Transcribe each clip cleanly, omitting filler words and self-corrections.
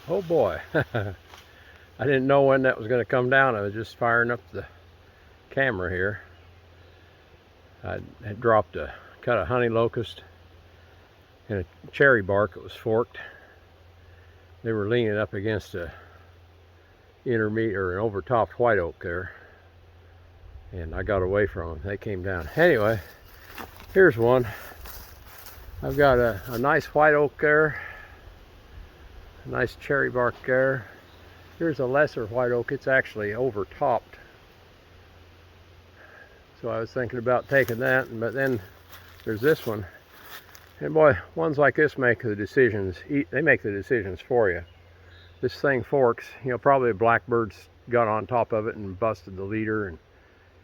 Oh boy. I didn't know when that was going to come down. I was just firing up the camera here. I had cut a honey locust and a cherry bark. It was forked. They were leaning up against a intermediate or an overtopped white oak there, and I got away from them. They came down. Anyway, here's one. I've got a nice white oak there, a nice cherry bark there. Here's a lesser white oak. It's actually overtopped. So I was thinking about taking that, but then there's this one. And boy, ones like this make the decisions. They make the decisions for you. This thing forks. Probably a blackbird's got on top of it and busted the leader, and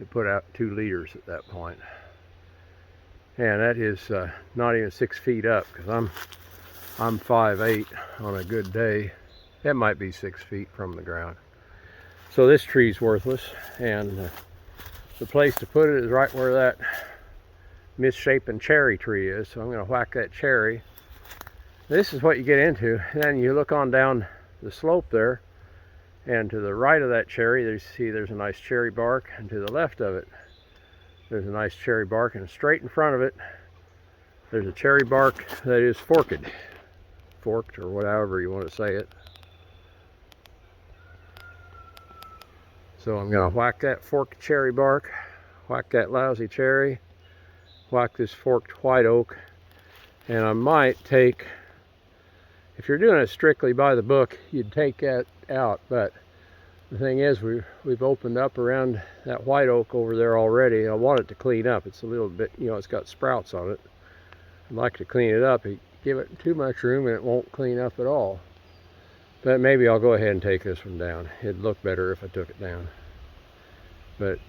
it put out 2 leaders at that point. And that is not even 6 feet up, because I'm 5'8" on a good day. That might be 6 feet from the ground. So this tree's worthless, and the place to put it is right where that misshapen cherry tree is. So I'm going to whack that cherry. This is what you get into. And then you look on down the slope there, and to the right of that cherry, there's a nice cherry bark, and to the left of it, there's a nice cherry bark, and straight in front of it, there's a cherry bark that is forked, or whatever you want to say it. So I'm going to whack that forked cherry bark, whack that lousy cherry, whack this forked white oak, and I might take, if you're doing it strictly by the book, you'd take that out, but the thing is, we've opened up around that white oak over there already. I want it to clean up. It's a little bit, it's got sprouts on it. I'd like to clean it up. You give it too much room and it won't clean up at all. But maybe I'll go ahead and take this one down. It'd look better if I took it down. But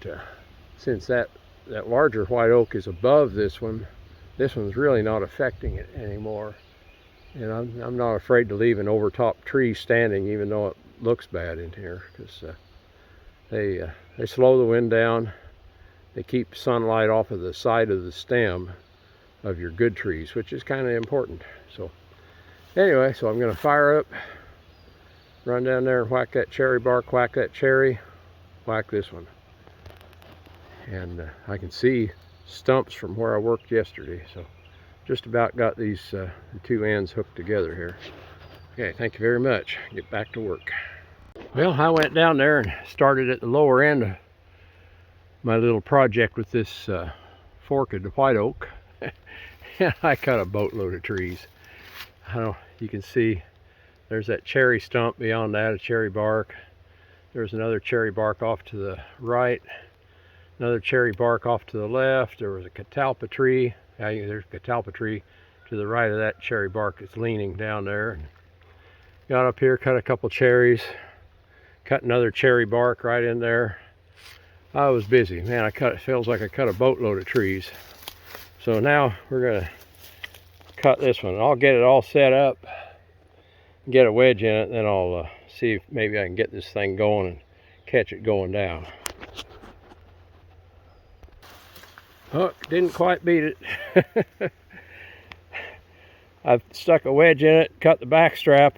since that larger white oak is above this one's really not affecting it anymore. And I'm not afraid to leave an overtopped tree standing, even though it looks bad in here, because they slow the wind down. They keep sunlight off of the side of the stem of your good trees, which is kind of important. So anyway, so I'm going to fire up, run down there and whack that cherry bark, whack that cherry, whack this one. And I can see stumps from where I worked yesterday, so just about got these the 2 ends hooked together here. Okay, thank you very much. Get back to work. Well, I went down there and started at the lower end of my little project with this forked white oak. And I cut a boatload of trees. You can see there's that cherry stump beyond that, a cherry bark. There's another cherry bark off to the right, another cherry bark off to the left. There was a catalpa tree. There's a catalpa tree to the right of that cherry bark that's leaning down there. Got up here, cut a couple cherries, cut another cherry bark right in there. I was busy, man. It feels like I cut a boatload of trees. So now we're gonna cut this one. I'll get it all set up, get a wedge in it, and then I'll see if maybe I can get this thing going and catch it going down. Oh, didn't quite beat it. I've stuck a wedge in it, cut the back strap,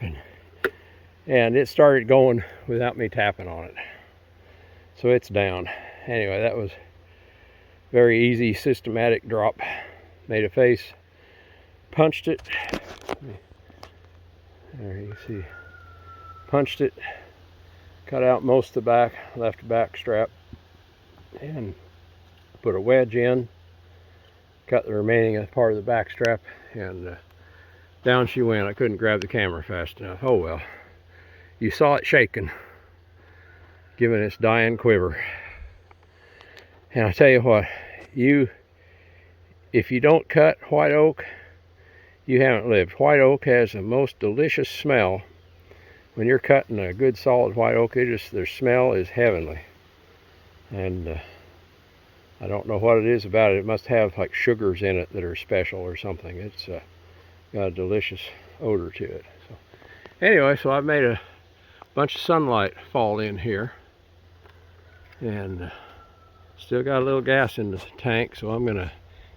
and it started going without me tapping on it. So it's down. Anyway, that was very easy, systematic drop. Made a face, punched it. There you see. Punched it, cut out most of the back, left the back strap, and put a wedge in, cut the remaining part of the back strap, and down she went. I couldn't grab the camera fast enough. Oh well. You saw it shaking, giving its dying quiver. And I tell you what, if you don't cut white oak, you haven't lived. White oak has the most delicious smell. When you're cutting a good solid white oak, their smell is heavenly. And I don't know what it is about it. It must have like sugars in it that are special or something. It's got a delicious odor to it. So anyway, so I've made a bunch of sunlight fall in here, and still got a little gas in the tank, so I'm going to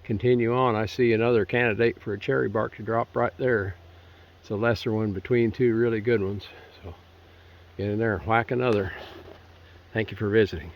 continue on. I see another candidate for a cherry bark to drop right there. It's a lesser one between two really good ones. So get in there and whack another. Thank you for visiting.